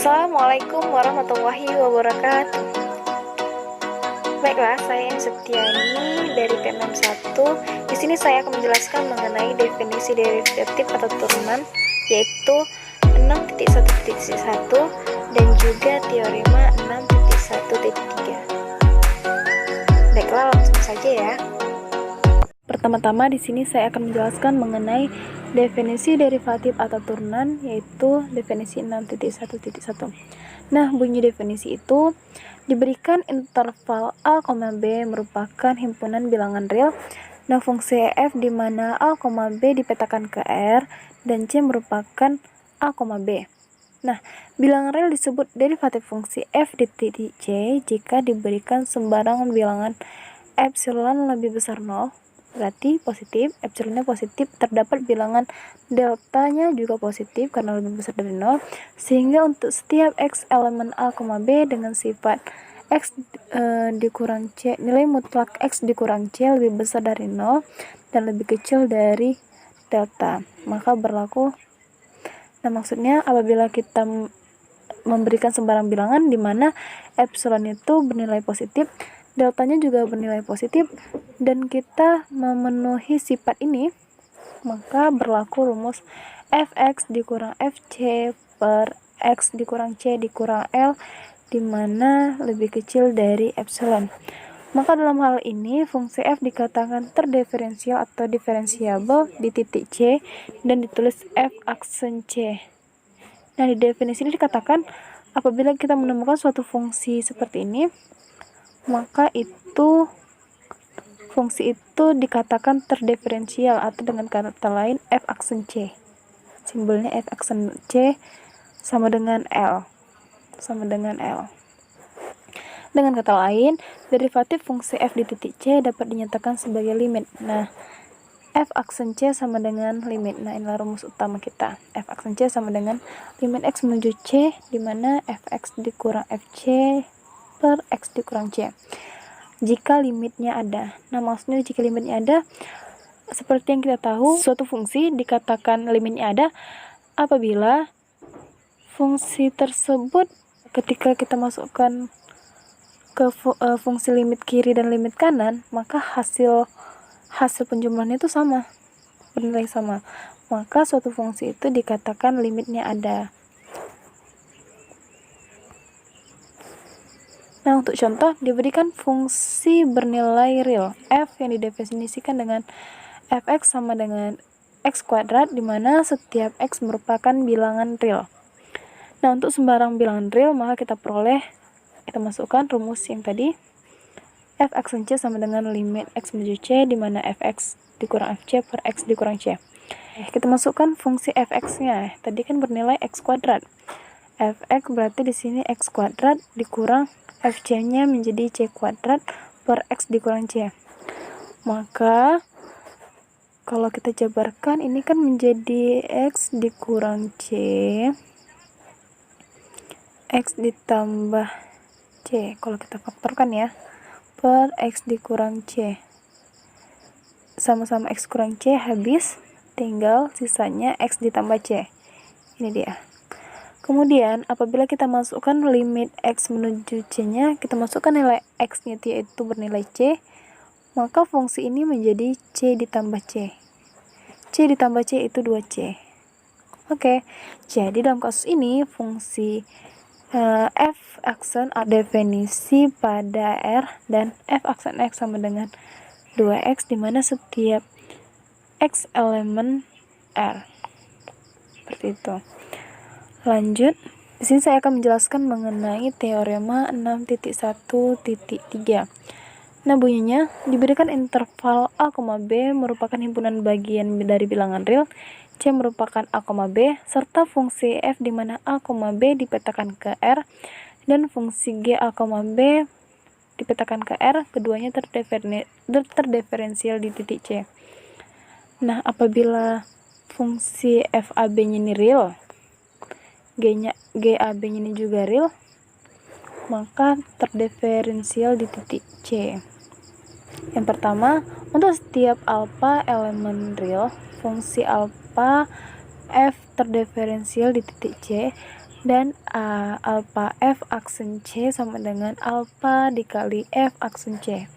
Assalamualaikum warahmatullahi wabarakatuh. Baiklah, saya Septiani dari P61. Di sini saya akan menjelaskan mengenai definisi derivatif atau turunan, yaitu 6.1.1 dan juga teorema 6.1.3. Baiklah, langsung saja ya. Pertama-tama di sini saya akan menjelaskan mengenai definisi derivatif atau turunan, yaitu definisi 6.1.1. Nah, bunyi definisi itu diberikan interval A, B merupakan himpunan bilangan real. Nah, fungsi f di mana A, B dipetakan ke R dan C merupakan A, B. Nah, bilangan real disebut derivatif fungsi f di titik C jika diberikan sembarangan bilangan epsilon lebih besar 0. Berarti positif, epsilonnya positif, terdapat bilangan deltanya juga positif karena lebih besar dari 0, sehingga untuk setiap x elemen A, B dengan sifat x dikurang c, nilai mutlak x dikurang c lebih besar dari 0 dan lebih kecil dari delta, maka berlaku. Nah, maksudnya apabila kita memberikan sembarang bilangan di mana epsilon itu bernilai positif, deltanya juga bernilai positif, dan kita memenuhi sifat ini, maka berlaku rumus fx dikurang fc per x dikurang c dikurang L, di mana lebih kecil dari epsilon. Maka dalam hal ini fungsi f dikatakan terdiferensial atau diferensiabel di titik C dan ditulis f aksen C. Nah, di definisi ini dikatakan apabila kita menemukan suatu fungsi seperti ini, maka fungsi itu dikatakan terdiferensial, atau dengan kata lain f aksen C. Simbolnya f aksen C sama dengan L. Dengan kata lain, derivatif fungsi f di titik C dapat dinyatakan sebagai limit. Nah, f aksen C sama dengan limit. Nah, inilah rumus utama kita. F aksen C sama dengan limit x menuju C, di mana fx dikurang fc per x dikurang c. Jika limitnya ada. Nah, maksudnya jika limitnya ada, seperti yang kita tahu, suatu fungsi dikatakan limitnya ada apabila fungsi tersebut ketika kita masukkan ke fungsi limit kiri dan limit kanan, maka hasil penjumlahannya itu sama, bernilai sama. Maka suatu fungsi itu dikatakan limitnya ada. Nah, untuk contoh, diberikan fungsi bernilai real f yang didefinisikan dengan fx sama dengan x kuadrat, di mana setiap x merupakan bilangan real. Nah, untuk sembarang bilangan real, maka kita masukkan rumus yang tadi, f aksen c sama dengan limit x menuju c, di mana fx dikurang fc per x dikurang c. Kita masukkan fungsi fx-nya, tadi kan bernilai x kuadrat. Fx berarti di sini x kuadrat dikurang fc-nya menjadi c kuadrat per x dikurang c. Maka kalau kita jabarkan, ini kan menjadi x dikurang c, x ditambah c, kalau kita faktorkan ya, per x dikurang c. Sama-sama x kurang c habis, tinggal sisanya x ditambah c. Ini dia. Kemudian apabila kita masukkan limit x menuju c-nya, kita masukkan nilai x-nya yaitu bernilai c, maka fungsi ini menjadi c ditambah c. C ditambah c itu 2c. Oke, jadi dalam kasus ini fungsi f aksen definisi pada R dan f aksen x sama dengan 2x, di mana setiap x elemen R. Seperti itu. Lanjut, di sini saya akan menjelaskan mengenai teorema 6.1.3. Nah, bunyinya diberikan interval A, B merupakan himpunan bagian dari bilangan real, C merupakan A, B, serta fungsi f di mana A, B dipetakan ke R dan fungsi G, A, B dipetakan ke R, keduanya terdiferensial di titik C. Nah, apabila fungsi FAB-nya ini real, GAB-nya ini juga real, maka terdiferensial di titik C. Yang pertama, untuk setiap alfa elemen real, fungsi alfa f terdiferensial di titik C Dan alpha F aksen C sama dengan alpha dikali F aksen C.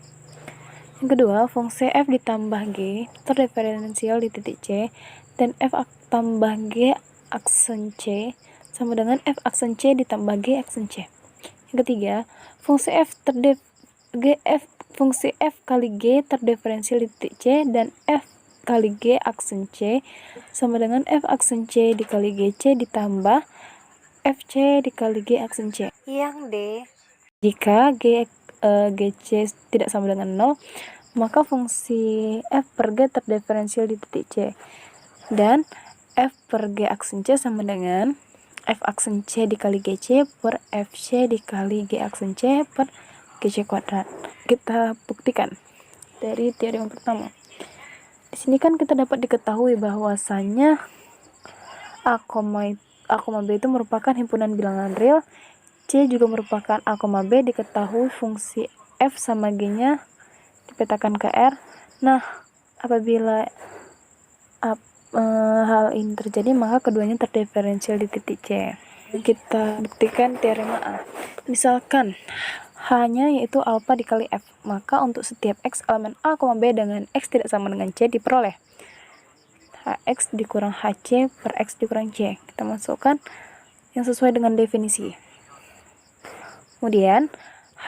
Yang kedua, fungsi F ditambah G terdiferensial di titik C, dan F tambah G aksen C sama dengan F aksen C ditambah G aksen C. Yang ketiga, fungsi F kali G terdiferensial di titik C, dan F kali G aksen C sama dengan F aksen C dikali GC ditambah FC dikali G aksen C. Yang D, jika GC tidak sama dengan 0, maka fungsi F per G terdiferensial di titik C, dan F per G aksen C sama dengan F aksen C dikali GC per FC dikali G aksen C per GC kuadrat. Kita buktikan dari teori yang pertama. Di sini kan kita dapat diketahui bahwasanya A, B itu merupakan himpunan bilangan real, C juga merupakan A, B, diketahui fungsi F sama G-nya dipetakan ke R. Nah, apabila hal ini terjadi, maka keduanya terdiferensial di titik C. Kita buktikan teorema A. Misalkan H-nya yaitu alpha dikali F, maka untuk setiap X elemen A, B dengan X tidak sama dengan C diperoleh Hx dikurang Hc per X dikurang C. Kita masukkan yang sesuai dengan definisi. Kemudian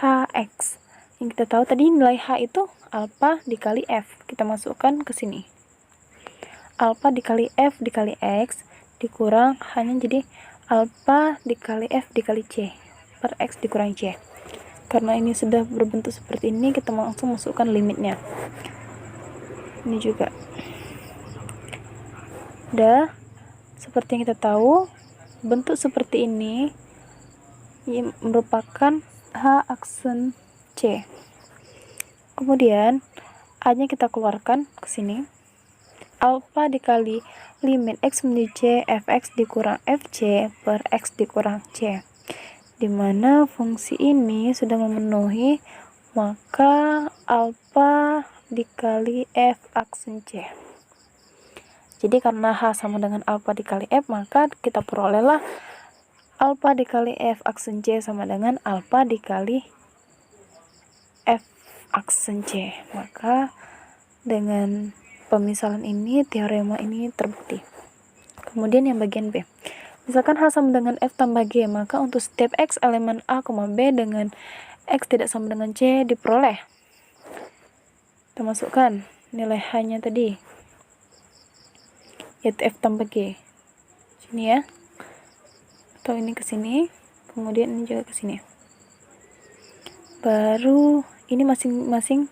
Hx, yang kita tahu tadi nilai H itu alpha dikali F, kita masukkan ke sini. Alpha dikali F dikali X dikurang H-nya jadi alpha dikali F dikali C per X dikurang C. Karena ini sudah berbentuk seperti ini, kita langsung masukkan limitnya. Ini juga. Seperti yang kita tahu, bentuk seperti ini merupakan H aksen C. Kemudian A-nya kita keluarkan ke sini. Alpha dikali limit X menuju C Fx dikurang Fc per X dikurang C. Dimana fungsi ini sudah memenuhi, maka alpha dikali F aksen C. Jadi karena H sama dengan alpha dikali F, maka kita perolehlah alpha dikali F aksen C sama dengan alpha dikali F aksen C. Maka dengan pemisalan ini, teorema ini terbukti. Kemudian yang bagian B. Misalkan H sama dengan F tambah G, maka untuk setiap X elemen A, B dengan X tidak sama dengan C diperoleh. Kita masukkan nilai H-nya tadi, yaitu F tambah G. Sini ya. Atau ini ke sini, kemudian ini juga ke sini. Baru ini masing-masing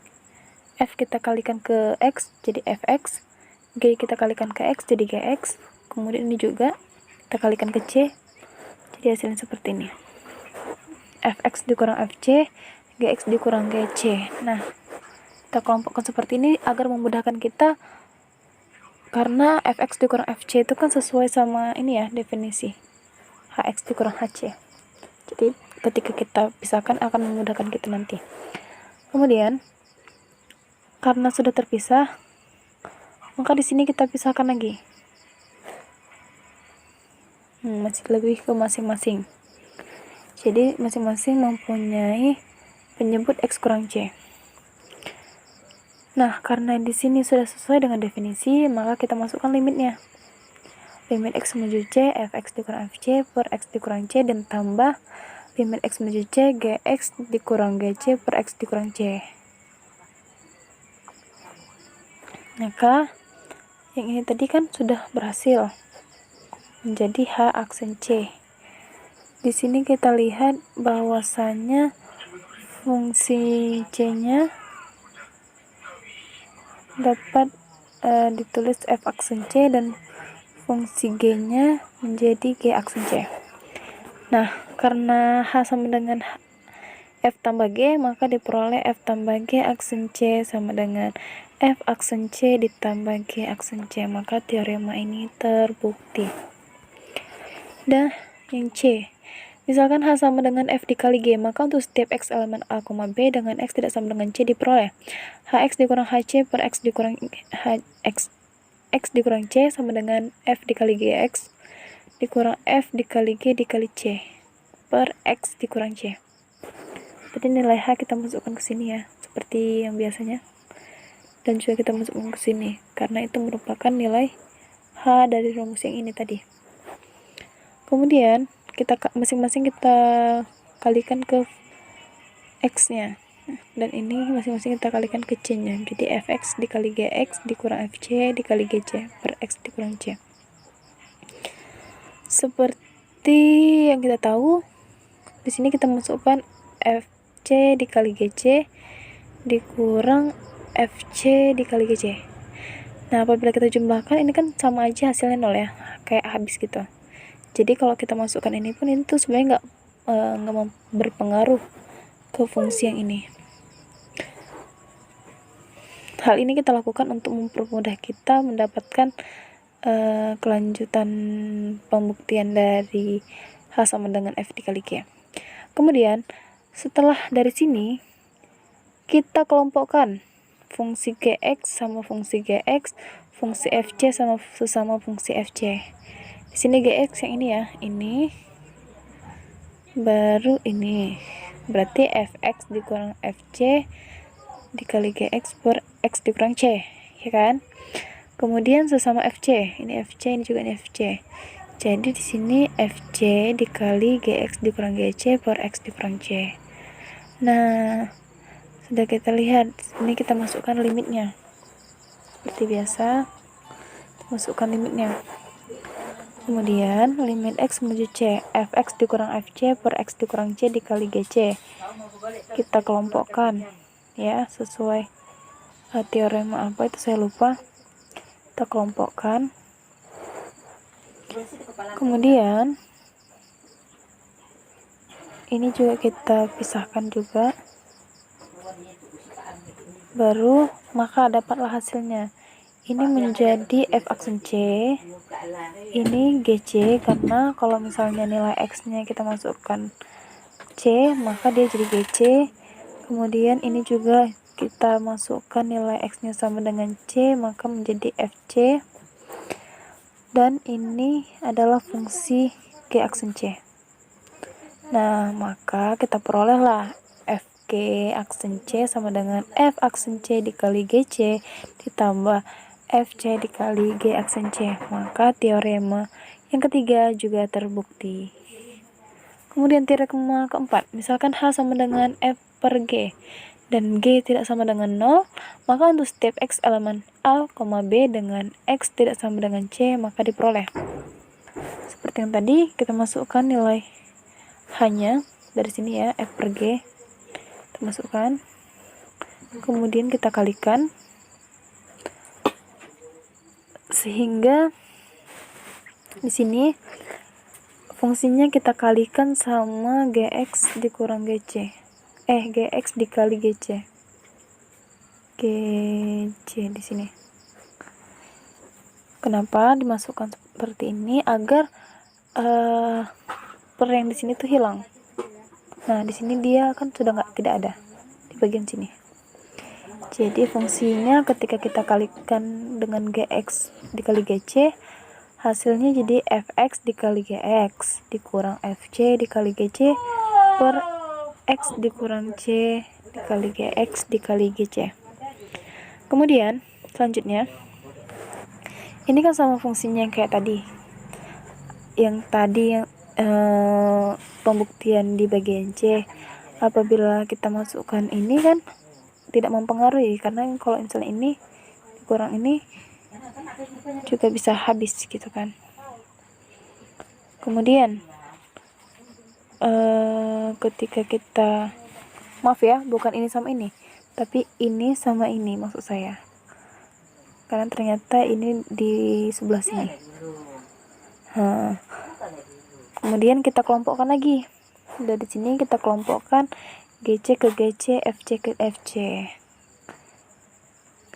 F kita kalikan ke X jadi Fx, G kita kalikan ke X jadi Gx, kemudian ini juga kita kalikan ke C, jadi hasilnya seperti ini. Fx dikurang Fc, Gx dikurang Gc. Nah, kita kelompokkan seperti ini agar memudahkan kita, karena Fx dikurang Fc itu kan sesuai sama ini ya, definisi Hx dikurang Hc. Jadi ketika kita pisahkan akan memudahkan kita nanti. Kemudian karena sudah terpisah, maka di sini kita pisahkan lagi. Masih lebih ke masing-masing. Jadi masing-masing mempunyai penyebut X kurang C. Nah, karena di sini sudah sesuai dengan definisi, maka kita masukkan limitnya. Limit X menuju C, Fx dikurang Fc per X dikurang C, dan tambah limit X menuju C, Gx dikurang Gc per X dikurang C. Maka yang ini tadi kan sudah berhasil menjadi H aksen C. Di sini kita lihat bahwasannya fungsi C-nya dapat ditulis F aksen C dan fungsi G-nya menjadi G aksen C. Nah, karena H sama dengan F tambah G, maka diperoleh F tambah G aksen C sama dengan F aksen C ditambah G aksen C. Maka teorema ini terbukti. Dan yang C, misalkan H sama dengan F dikali G, maka untuk setiap X elemen A, B dengan X tidak sama dengan C diperoleh Hx dikurang Hc per X dikurang X dikurang C sama dengan F dikali Gx dikurang F dikali G dikali C per X dikurang C. Berarti nilai H kita masukkan ke sini ya, seperti yang biasanya. Dan juga kita masukkan ke sini, karena itu merupakan nilai H dari rumus yang ini tadi. Kemudian, kita masing-masing kita kalikan ke X-nya. Dan ini masing-masing kita kalikan ke C-nya. Jadi Fx dikali Gx dikurang Fc dikali Gc per X dikurang C. Seperti yang kita tahu, di sini kita masukkan Fc dikali Gc dikurang Fc dikali Gc. Nah, apabila kita jumlahkan, ini kan sama aja hasilnya 0 ya, kayak habis gitu. Jadi kalau kita masukkan ini pun itu sebenarnya nggak berpengaruh ke fungsi yang ini. Hal ini kita lakukan untuk mempermudah kita mendapatkan kelanjutan pembuktian dari H sama dengan F dikali G. Kemudian setelah dari sini kita kelompokkan fungsi Gx sama fungsi Gx, fungsi Fc sama sesama fungsi Fc. Di sini Gx yang ini ya, ini baru ini. Berarti Fx dikurang Fc dikali Gx per X dikurang C, ya kan? Kemudian sesama Fc, ini Fc, ini juga ini Fc. Jadi di sini Fc dikali Gx dikurang Gc per X dikurang C. Nah, sudah kita lihat, ini kita masukkan limitnya. Seperti biasa, masukkan limitnya. Kemudian limit X menuju C, Fx dikurang Fc per X dikurang C dikali Gc. Kita kelompokkan ya, sesuai teorema apa itu saya lupa. Kita kelompokkan. Kemudian ini juga kita pisahkan juga. Baru maka dapatlah hasilnya. Ini menjadi F aksen C, ini GC, karena kalau misalnya nilai X nya kita masukkan C, maka dia jadi GC. Kemudian ini juga kita masukkan nilai X nya sama dengan C, maka menjadi FC. Dan ini adalah fungsi G aksen C. Nah, maka kita perolehlah Fg aksen C sama dengan F aksen C dikali GC ditambah Fc dikali G aksen C. Maka teorema yang ketiga juga terbukti. Kemudian teorema keempat, misalkan H sama dengan F per G dan G tidak sama dengan 0, maka untuk setiap X elemen A, B dengan X tidak sama dengan C, maka diperoleh. Seperti yang tadi, kita masukkan nilai H-nya dari sini ya, F per G. Kita masukkan. Kemudian kita kalikan. Sehingga di sini fungsinya kita kalikan sama Gx dikurang Gc. Gx dikali Gc. Gc di sini. Kenapa dimasukkan seperti ini? Agar per yang di sini tuh hilang. Nah, di sini dia kan sudah tidak ada di bagian sini. Jadi fungsinya ketika kita kalikan dengan Gx dikali Gc, hasilnya jadi Fx dikali Gx dikurang Fc dikali Gc per X dikurang C dikali Gx dikali Gc. Kemudian selanjutnya, ini kan sama fungsinya yang kayak tadi. Yang tadi yang pembuktian di bagian C, apabila kita masukkan ini kan tidak mempengaruhi, karena kalau misalnya ini dikurang ini juga bisa habis gitu kan. Kemudian ketika kita, maaf ya, bukan ini sama ini, tapi ini sama ini maksud saya, karena ternyata ini di sebelah sini. Kemudian kita kelompokkan lagi. Dari sini kita kelompokkan GC ke GC, FC ke FC.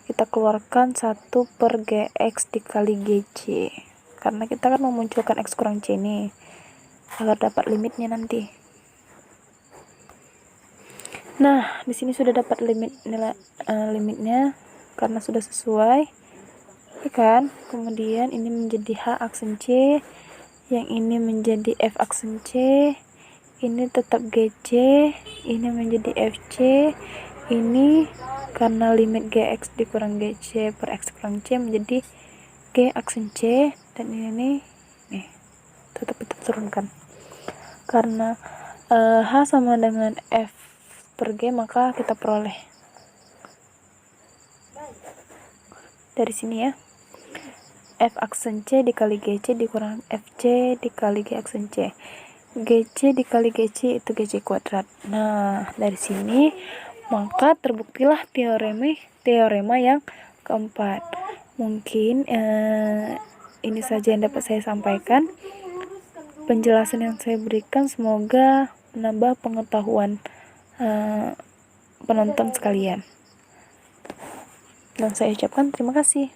Kita keluarkan 1 per Gx dikali GC, karena kita kan memunculkan X kurang C ini agar dapat limitnya nanti. Nah, di sini sudah dapat limitnya karena sudah sesuai, ya kan? Kemudian ini menjadi H aksen C, yang ini menjadi F aksen C, ini tetap GC, ini menjadi FC, ini karena limit GX dikurang GC per X kurang C menjadi G aksen C, dan ini nih tetap kita turunkan. Karena H sama dengan F per G, maka kita peroleh dari sini ya, F aksen C dikali GC dikurang FC dikali G aksen C. GC dikali GC itu GC kuadrat. Nah, dari sini maka terbuktilah teorema yang keempat. Mungkin ini saja yang dapat saya sampaikan. Penjelasan yang saya berikan semoga menambah pengetahuan penonton sekalian. Dan saya ucapkan terima kasih.